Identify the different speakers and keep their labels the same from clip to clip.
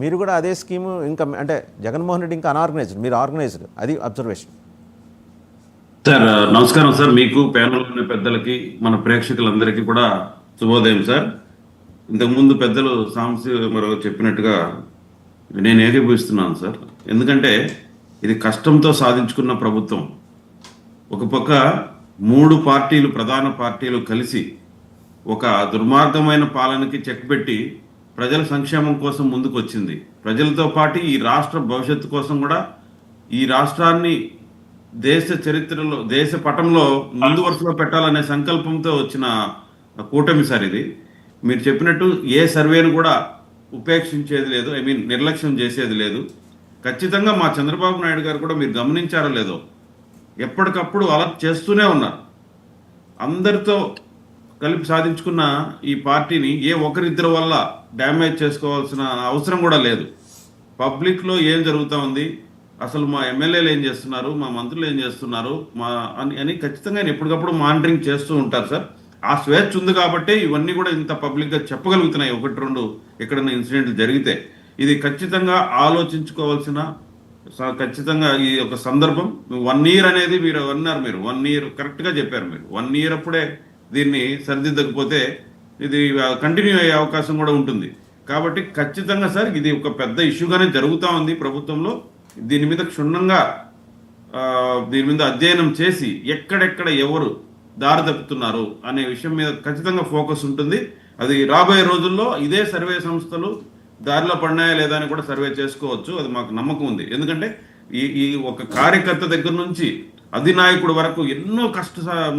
Speaker 1: మీరు కూడా అదే స్కీము ఇంకా అంటే జగన్మోహన్ రెడ్డి ఇంకా అన్ఆర్గనైజ్డ్, మీరు ఆర్గనైజ్డ్, అది అబ్జర్వేషన్.
Speaker 2: సార్ నమస్కారం సార్, మీకు ప్యానల్ ఉన్న పెద్దలకి మన ప్రేక్షకులందరికీ కూడా శుభోదయం సార్. ఇంతకుముందు పెద్దలు సాంశి మరో చెప్పినట్టుగా నేను ఏకీభవిస్తున్నాను సార్. ఎందుకంటే ఇది కష్టంతో సాధించుకున్న ప్రభుత్వం. ఒక పక్క 3 పార్టీలు, ప్రధాన పార్టీలు కలిసి ఒక దుర్మార్గమైన పాలనకి చెక్ పెట్టి ప్రజల సంక్షేమం కోసం ముందుకు వచ్చింది. ప్రజలతో పాటు ఈ రాష్ట్ర భవిష్యత్తు కోసం కూడా ఈ రాష్ట్రాన్ని దేశ చరిత్రలో, దేశ పటంలో ముందు వరుసలో పెట్టాలనే సంకల్పంతో వచ్చిన కూటమి సార్ ఇది. మీరు చెప్పినట్టు ఏ సర్వేను కూడా ఉపేక్షించేది లేదు, నిర్లక్ష్యం చేసేది లేదు. ఖచ్చితంగా మా చంద్రబాబు నాయుడు గారు కూడా మీరు గమనించారో లేదో ఎప్పటికప్పుడు అలర్ట్ చేస్తూనే ఉన్నారు. అందరితో కలిపి సాధించుకున్న ఈ పార్టీని ఏ ఒకరిద్దరి వల్ల డ్యామేజ్ చేసుకోవాల్సిన అవసరం కూడా లేదు. పబ్లిక్లో ఏం జరుగుతూ ఉంది, అసలు మా ఎమ్మెల్యేలు ఏం చేస్తున్నారు, మా మంత్రులు ఏం చేస్తున్నారు అని ఖచ్చితంగా ఎప్పటికప్పుడు మానిటరింగ్ చేస్తూ ఉంటారు సార్. ఆ స్వేచ్ఛ ఉంది కాబట్టే ఇవన్నీ కూడా ఇంత పబ్లిక్గా చెప్పగలుగుతున్నాయి. 1-2 ఎక్కడైనా ఇన్సిడెంట్లు జరిగితే ఇది ఖచ్చితంగా ఆలోచించుకోవాల్సిన, ఖచ్చితంగా ఈ యొక్క సందర్భం. 1 ఇయర్ అనేది మీరు అన్నారు, మీరు 1 ఇయర్ కరెక్ట్గా చెప్పారు. మీరు 1 ఇయర్ అప్పుడే దీన్ని సరిదిద్దకపోతే ఇది కంటిన్యూ అయ్యే అవకాశం కూడా ఉంటుంది. కాబట్టి ఖచ్చితంగా సార్ ఇది ఒక పెద్ద ఇష్యూగానే జరుగుతూ ఉంది ప్రభుత్వంలో. దీని మీద క్షుణ్ణంగా దీని మీద అధ్యయనం చేసి ఎక్కడెక్కడ ఎవరు దారి తప్పుతున్నారు అనే విషయం మీద ఖచ్చితంగా ఫోకస్ ఉంటుంది. అది రాబోయే రోజుల్లో ఇదే సర్వే సంస్థలు దారిలో పడినాయా లేదా అని కూడా సర్వే చేసుకోవచ్చు. అది మాకు నమ్మకం ఉంది. ఎందుకంటే ఈ ఒక కార్యకర్త దగ్గర నుంచి అధినాయకుడు వరకు ఎన్నో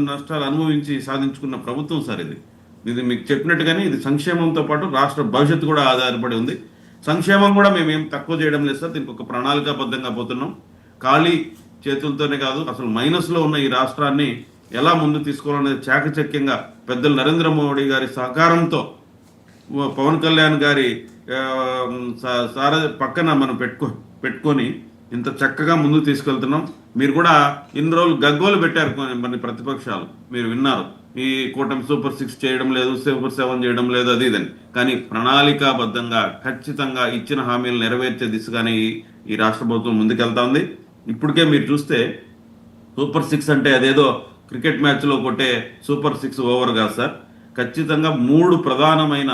Speaker 2: నష్టాలు అనుభవించి సాధించుకున్న ప్రభుత్వం సార్ ఇది మీకు చెప్పినట్టుగానే ఇది సంక్షేమంతో పాటు రాష్ట్ర భవిష్యత్తు కూడా ఆధారపడి ఉంది. సంక్షేమం కూడా మేమేం తక్కువ చేయడం లేదు సార్. దీనికి ఒక ప్రణాళికాబద్ధంగా పోతున్నాం. ఖాళీ చేతులతోనే కాదు, అసలు మైనస్లో ఉన్న ఈ రాష్ట్రాన్ని ఎలా ముందు తీసుకోవాలనేది చాకచక్యంగా పెద్దలు నరేంద్ర మోడీ గారి సహకారంతో, పవన్ కళ్యాణ్ గారి పక్కన మనం పెట్టుకొని ఇంత చక్కగా ముందుకు తీసుకెళ్తున్నాం. మీరు కూడా ఇన్ని రోజులు గగ్గోలు పెట్టారు మన ప్రతిపక్షాలు, మీరు విన్నారు. ఈ కూటమి సూపర్ 6 చేయడం లేదు, సూపర్ 7 చేయడం లేదు, అది ఇదని. కానీ ప్రణాళికాబద్ధంగా ఖచ్చితంగా ఇచ్చిన హామీలు నెరవేర్చే దిశగానే ఈ రాష్ట్ర ప్రభుత్వం ముందుకెళ్తా ఉంది. ఇప్పటికే మీరు చూస్తే సూపర్ 6 అంటే అదేదో క్రికెట్ మ్యాచ్లో కొట్టే సూపర్ 6 ఓవర్ కాదు సార్. ఖచ్చితంగా 3 ప్రధానమైన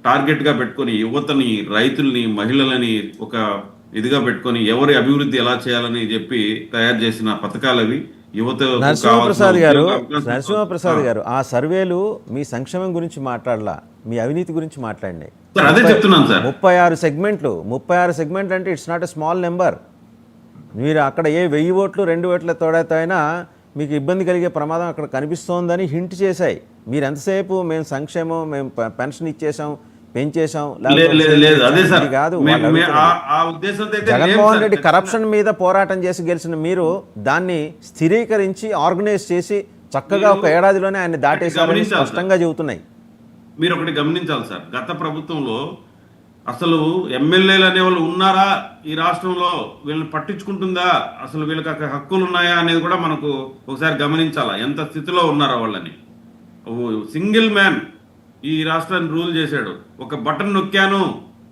Speaker 2: టార్గెట్గా పెట్టుకొని యువతని, రైతుల్ని, మహిళలని ఒక ఇదిగా పెట్టుకొని ఎవరి అభివృద్ధి ఎలా చేయాలని చెప్పి తయారు చేసిన పథకాలు అవి. యువత
Speaker 1: నరసింహప్రసాద్ గారు ఆ సర్వేలు మీ సంక్షేమం గురించి మాట్లాడలా, మీ అవినీతి గురించి మాట్లాడినాయి.
Speaker 2: అదే చెప్తున్నాను సార్.
Speaker 1: 36 సెగ్మెంట్లు అంటే it's not a small number. మీరు అక్కడ 1000 ఓట్లు 2 ఓట్ల తోడైనా మీకు ఇబ్బంది కలిగే ప్రమాదం అక్కడ కనిపిస్తోందని హింట్ చేశాయి. మీరు ఎంతసేపు మేము సంక్షేమం, మేము పెన్షన్ ఇచ్చేసాం, పెంచేసాం కాదు. జగన్మోహన్ రెడ్డి కరప్షన్ మీద పోరాటం చేసి గెలిచిన మీరు దాన్ని స్థిరీకరించి ఆర్గనైజ్ చేసి చక్కగా ఒక ఏడాదిలోనే ఆయన దాటేశారని స్పష్టంగా చెబుతున్నాయి.
Speaker 2: మీరు ఒకటి గమనించాలి సార్, గత ప్రభుత్వంలో అసలు ఎమ్మెల్యేలు అనేవాళ్ళు ఉన్నారా ఈ రాష్ట్రంలో, వీళ్ళని పట్టించుకుంటుందా, అసలు వీళ్ళకి అక్కడ హక్కులు ఉన్నాయా అనేది కూడా మనకు ఒకసారి గమనించాలా, ఎంత స్థితిలో ఉన్నారో వాళ్ళని. సింగిల్ మ్యాన్ ఈ రాష్ట్రాన్ని రూల్ చేశాడు. ఒక బటన్ నొక్కాను,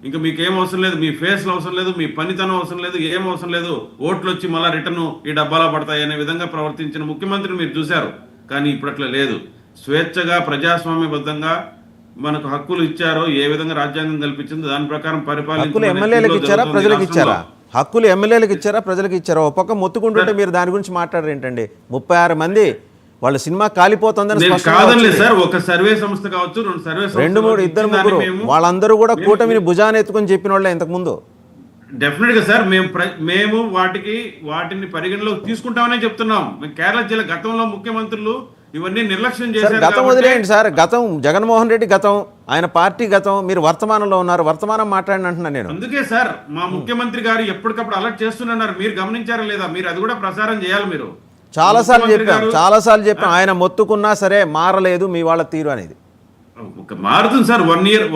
Speaker 2: ఇంకా మీకేం అవసరం లేదు, మీ ఫేస్లు అవసరం లేదు, మీ పనితనం అవసరం లేదు, ఏం అవసరం లేదు, ఓట్లు వచ్చి మళ్ళా రిటర్న్ ఈ డబ్బాలా పడతాయి అనే విధంగా ప్రవర్తించిన ముఖ్యమంత్రిని మీరు చూశారు. కానీ ఇప్పుడు అట్లా లేదు. స్వేచ్ఛగా, ప్రజాస్వామ్యబద్ధంగా మనకు హక్కులు ఇచ్చారో, ఏ విధంగా రాజ్యాంగం కల్పించిందో దాని ప్రకారం
Speaker 1: హక్కులు ఎమ్మెల్యేలకు ఇచ్చారా, ప్రజలకు ఇచ్చారా? హక్కులు ఎమ్మెల్యేలకు ఇచ్చారా, ప్రజలకు ఇచ్చారా? ఒక పక్క మొత్తుకుంటుంటే మీరు దాని గురించి మాట్లాడరు ఏంటండి? 36 మంది వాళ్ళ సినిమా కాలిపోతుందని
Speaker 2: సార్. ఒక సర్వే సంస్థ కావచ్చు, 2 సర్వే
Speaker 1: 2-3 2 వాళ్ళందరూ కూడా కూటమిని భుజాన్ని ఎత్తుకొని చెప్పిన వాళ్ళే ఇంతకు ముందు.
Speaker 2: డెఫినెట్ గా సార్, మేము వాటిని పరిగణలోకి తీసుకుంటామనే చెప్తున్నాం. మేము కేరళ జిల్లా గతంలో ముఖ్యమంత్రులు ఇవన్నీ నిర్లక్ష్యం చేశారు.
Speaker 1: గతం వదిలేయండి సార్, గతం జగన్మోహన్ రెడ్డి గతం, ఆయన పార్టీ గతం, మీరు వర్తమానంలో ఉన్నారు, వర్తమానం మాట్లాడిన అంటున్నాను నేను.
Speaker 2: అందుకే సార్ మా ముఖ్యమంత్రి గారు ఎప్పటికప్పుడు అలర్ట్ చేస్తున్నారు. మీరు గమనించారా లేదా? మీరు అది కూడా ప్రసారం చేయాలి. మీరు
Speaker 1: చాలాసార్లు చెప్పాం ఆయన మొత్తుకున్నా సరే మారలేదు మీ వాళ్ళ తీరు అనేది.
Speaker 2: మారుతుంది సార్. 1 ఇయర్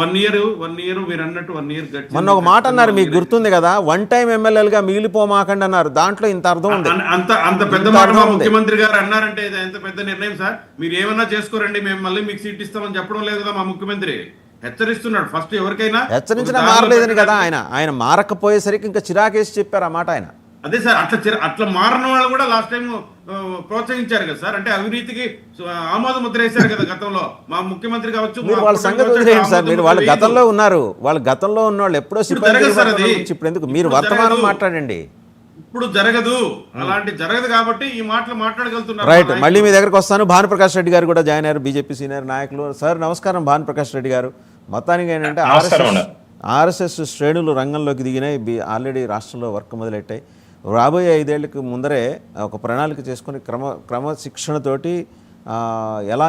Speaker 2: మీరు అన్నట్టు 1 ఇయర్.
Speaker 1: మొన్న ఒక మాట అన్నారు, మీకు గుర్తుంది కదా, 1 టైం ఎమ్మెల్యేలుగా మిగిలిపోమాకండి అన్నారు. దాంట్లో ఇంత అర్థం ఉంది.
Speaker 2: అంత పెద్ద మాట ముఖ్యమంత్రి గారు అన్నారంటే ఎంత పెద్ద నిర్ణయం సార్. మీరు ఏమన్నా చేసుకోరండి, మేము మళ్ళీ మీకు సీట్ ఇస్తామని చెప్పడం లేదు కదా మా ముఖ్యమంత్రి. హెచ్చరిస్తున్నాడు ఫస్ట్ ఎవరికైనా.
Speaker 1: హెచ్చరించినా
Speaker 2: ఒక దారిలో
Speaker 1: మారలేదని కదా
Speaker 2: పెట్టడానికి-
Speaker 1: ఆయన మారకపోయేసరికి ఇంకా చిరాకేసి చెప్పారు ఆ మాట ఆయన.
Speaker 2: అదే సార్, అట్లా మారిన వాళ్ళు కూడా లాస్ట్ టైం ప్రోత్సహించారు కదా సార్. అంటే అవినీతికి ఆమోద ముద్ర వేశారు కదా గతంలో మా ముఖ్యమంత్రి కావచ్చు.
Speaker 1: మీరు
Speaker 2: మా
Speaker 1: వాళ్ళ సంగతి
Speaker 2: కుటుంబ
Speaker 1: వదిలేయండి సార్.
Speaker 2: ఆమోద
Speaker 1: మీరు
Speaker 2: ముద్ర
Speaker 1: వాళ్ళ
Speaker 2: వేయదు.
Speaker 1: గతంలో ఉన్నారు, వాళ్ళ గతంలో ఉన్న వాళ్ళు ఎప్పుడో సిబ్బంది
Speaker 2: జరగదు సార్ అది.
Speaker 1: గురించి ఇప్పుడు ఎందుకు మీరు
Speaker 2: ఇప్పుడు
Speaker 1: వర్తమానం
Speaker 2: జరగదు.
Speaker 1: మాట్లాడండి.
Speaker 2: ఇప్పుడు జరగదు, అలాంటి జరగదు కాబట్టి ఈ మాటలు మాట్లాడగలుగుతున్నారు.
Speaker 1: రైట్, మళ్ళీ మీ దగ్గరకు వస్తాను. భానుప్రకాష్ రెడ్డి గారు కూడా జాయిన్ అయ్యారు, బీజేపీ సీనియర్ నాయకులు. సార్ నమస్కారం భానుప్రకాష్ రెడ్డి గారు. మొత్తానికి ఏంటంటే ఆర్ఎస్ఎస్ శ్రేణులు రంగంలోకి దిగినాయి, ఆల్రెడీ రాష్ట్రంలో వర్క్ మొదలెట్టాయి. రాబోయే 5 ఏళ్లకు ముందరే ఒక ప్రణాళిక చేసుకుని క్రమశిక్షణతోటి ఎలా